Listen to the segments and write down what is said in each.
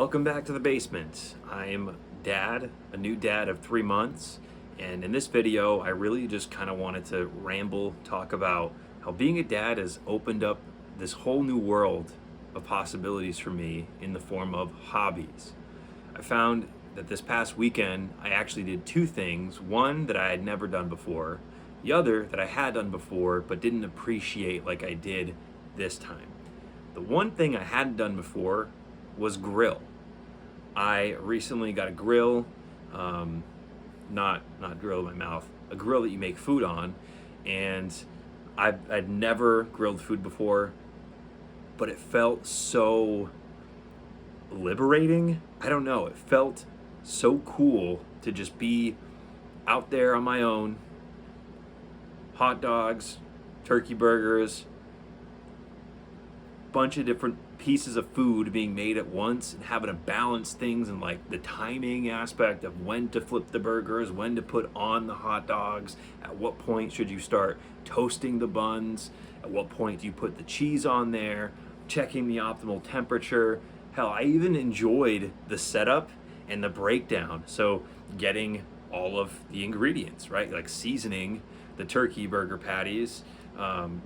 Welcome back to the basement. I'm dad, a new dad of 3 months, and in this video, I really just kind of wanted to ramble, talk about how being a dad has opened up this whole new world of possibilities for me in the form of hobbies. I found that this past weekend, I actually did two things. One that I had never done before, the other that I had done before but didn't appreciate like I did this time. The one thing I hadn't done before was grill. I recently got a grill, not grill in my mouth, a grill that you make food on, and I'd never grilled food before, but it felt so liberating. I don't know, it felt so cool to just be out there on my own. Hot dogs, turkey burgers, bunch of different pieces of food being made at once and having to balance things and like the timing aspect of when to flip the burgers, when to put on the hot dogs, at what point should you start toasting the buns, at what point do you put the cheese on there, checking the optimal temperature. Hell, I even enjoyed the setup and the breakdown. So getting all of the ingredients, right? Like seasoning the turkey burger patties,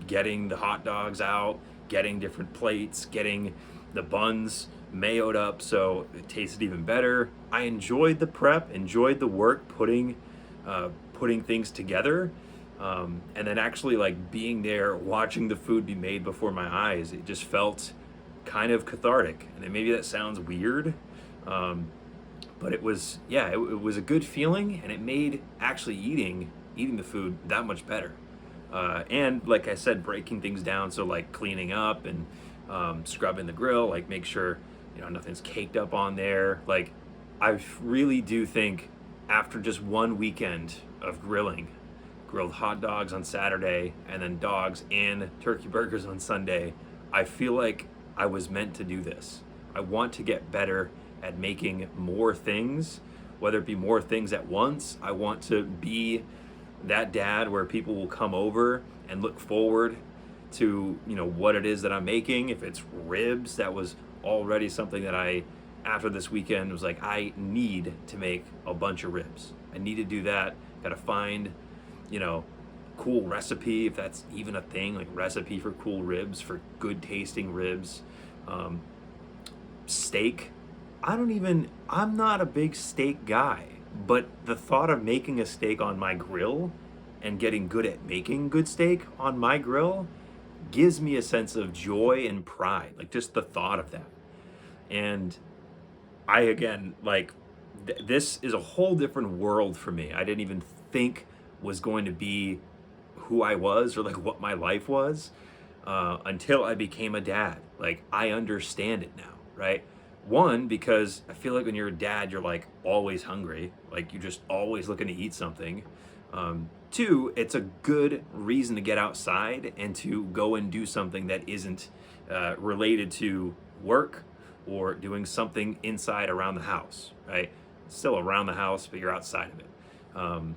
getting the hot dogs out, getting different plates, getting the buns mayoed up so it tasted even better. I enjoyed the prep, enjoyed the work putting things together, and then actually like being there, watching the food be made before my eyes. It just felt kind of cathartic, and maybe that sounds weird, but it was, yeah, it was a good feeling, and it made actually eating the food that much better. And like I said, breaking things down, so like cleaning up and scrubbing the grill, like make sure nothing's caked up on there. Like I really do think after just one weekend of grilled hot dogs on Saturday and then dogs and turkey burgers on Sunday, I feel like I was meant to do this. I want to get better at making more things, whether it be more things at once. I want to be that dad where people will come over and look forward to what it is that I'm making. If it's ribs, that was already something that I, after this weekend, was like, I need to make a bunch of ribs. I need to do that. Gotta find cool recipe, if that's even a thing, like recipe for cool ribs, for good tasting ribs. Steak, I'm not a big steak guy, but the thought of making a steak on my grill and getting good at making good steak on my grill gives me a sense of joy and pride, like just the thought of that. And I, again, like this is a whole different world for me. I didn't even think was going to be who I was or like what my life was until I became a dad. Like I understand it now, right? One, because I feel like when you're a dad, you're like always hungry, like you're just always looking to eat something. Two, it's a good reason to get outside and to go and do something that isn't related to work or doing something inside around the house, right? Still around the house, but you're outside of it.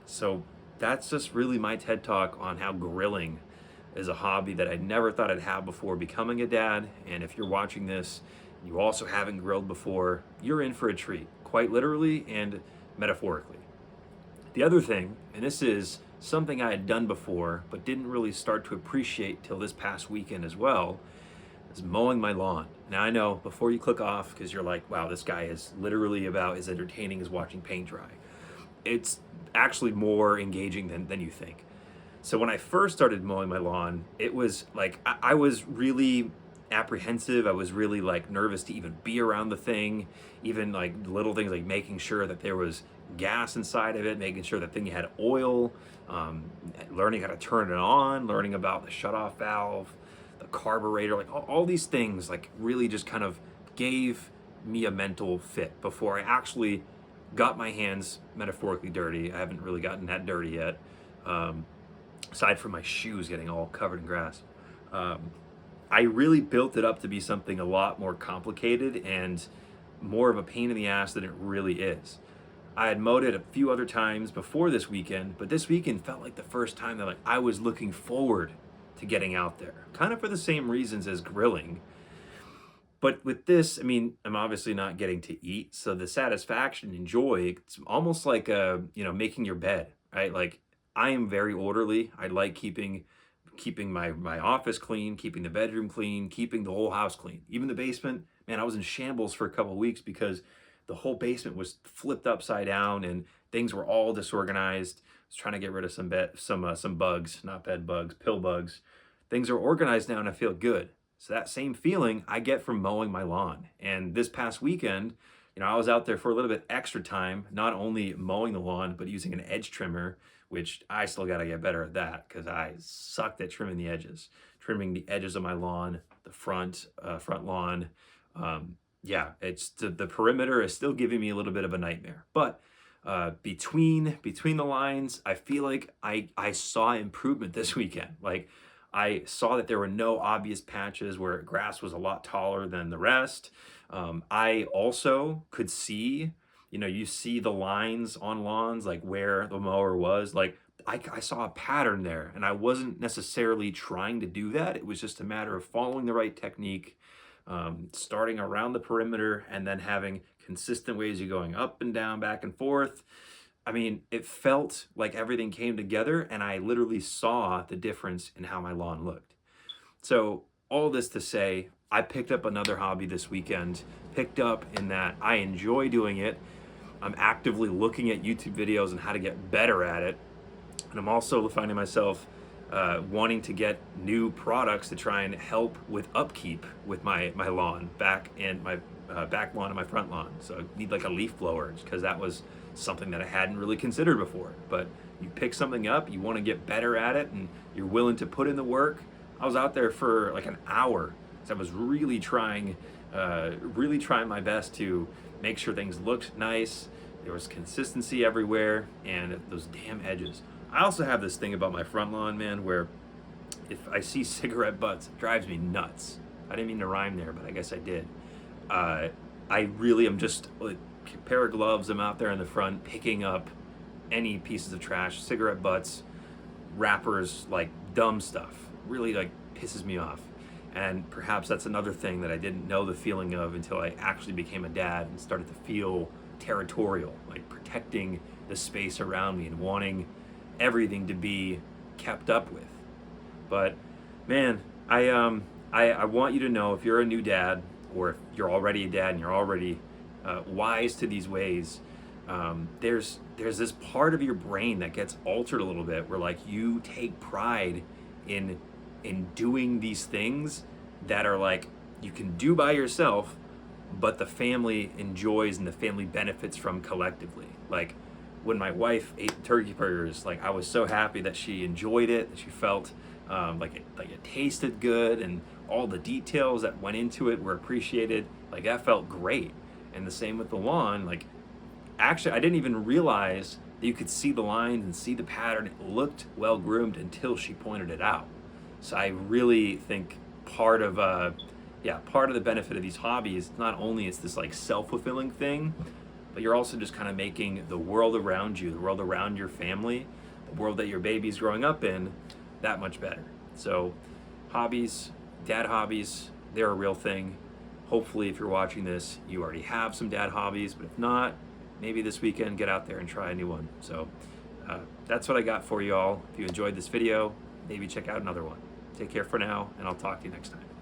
So that's just really my TED Talk on how grilling is a hobby that I never thought I'd have before becoming a dad. And if you're watching this, you also haven't grilled before, you're in for a treat, quite literally and metaphorically. The other thing, and this is something I had done before, but didn't really start to appreciate till this past weekend as well, is mowing my lawn. Now I know, before you click off, because you're like, wow, this guy is literally about as entertaining as watching paint dry. It's actually more engaging than you think. So when I first started mowing my lawn, it was like, I was really apprehensive. I was really like nervous to even be around the thing, even like little things like making sure that there was gas inside of it, making sure that thing had oil, learning how to turn it on, learning about the shutoff valve, the carburetor, like all these things like really just kind of gave me a mental fit before I actually got my hands metaphorically dirty. I haven't really gotten that dirty yet, aside from my shoes getting all covered in grass. I really built it up to be something a lot more complicated and more of a pain in the ass than it really is. I had mowed it a few other times before this weekend, but this weekend felt like the first time that like I was looking forward to getting out there, kind of for the same reasons as grilling. But with this, I mean, I'm obviously not getting to eat, so the satisfaction and joy, it's almost like, making your bed, right? Like, I am very orderly. I like keeping my office clean, keeping the bedroom clean, keeping the whole house clean. Even the basement, man, I was in shambles for a couple of weeks because the whole basement was flipped upside down and things were all disorganized. I was trying to get rid of some bugs, not bed bugs, pill bugs. Things are organized now and I feel good. So that same feeling I get from mowing my lawn. And this past weekend, I was out there for a little bit extra time, not only mowing the lawn, but using an edge trimmer, which I still got to get better at that because I sucked at trimming the edges, trimming the edges of my lawn, the front lawn. Yeah, it's the perimeter is still giving me a little bit of a nightmare. But between the lines, I feel like I saw improvement this weekend. Like I saw that there were no obvious patches where grass was a lot taller than the rest. I also could see, you see the lines on lawns, like where the mower was. Like I saw a pattern there, and I wasn't necessarily trying to do that. It was just a matter of following the right technique, starting around the perimeter, and then having consistent ways of going up and down, back and forth. I mean, it felt like everything came together, and I literally saw the difference in how my lawn looked. So, all this to say, I picked up another hobby this weekend, picked up in that I enjoy doing it. I'm actively looking at YouTube videos on how to get better at it. And I'm also finding myself wanting to get new products to try and help with upkeep with my lawn, my back lawn and my front lawn. So I need like a leaf blower because that was something that I hadn't really considered before. But you pick something up, you want to get better at it, and you're willing to put in the work. I was out there for like an hour. So I was really trying my best to make sure things looked nice. There was consistency everywhere, and those damn edges. I also have this thing about my front lawn, man, where if I see cigarette butts, it drives me nuts. I didn't mean to rhyme there, but I guess I did. I really am just like a pair of gloves. I'm out there in the front picking up any pieces of trash, cigarette butts, wrappers, like dumb stuff. Really like pisses me off. And perhaps that's another thing that I didn't know the feeling of until I actually became a dad and started to feel territorial, like protecting the space around me and wanting everything to be kept up with. But man, I want you to know, if you're a new dad or if you're already a dad and you're already wise to these ways, there's this part of your brain that gets altered a little bit where like you take pride in doing these things that are like you can do by yourself, but the family enjoys and the family benefits from collectively. Like when my wife ate turkey burgers, like I was so happy that she enjoyed it, that she felt like it tasted good, and all the details that went into it were appreciated. Like that felt great. And the same with the lawn. Like actually, I didn't even realize that you could see the lines and see the pattern. It looked well groomed until she pointed it out. So I really think part of the benefit of these hobbies, not only is this like self-fulfilling thing, but you're also just kind of making the world around you, the world around your family, the world that your baby's growing up in, that much better. So hobbies, dad hobbies, they're a real thing. Hopefully if you're watching this, you already have some dad hobbies, but if not, maybe this weekend get out there and try a new one. So that's what I got for you all. If you enjoyed this video, maybe check out another one. Take care for now, and I'll talk to you next time.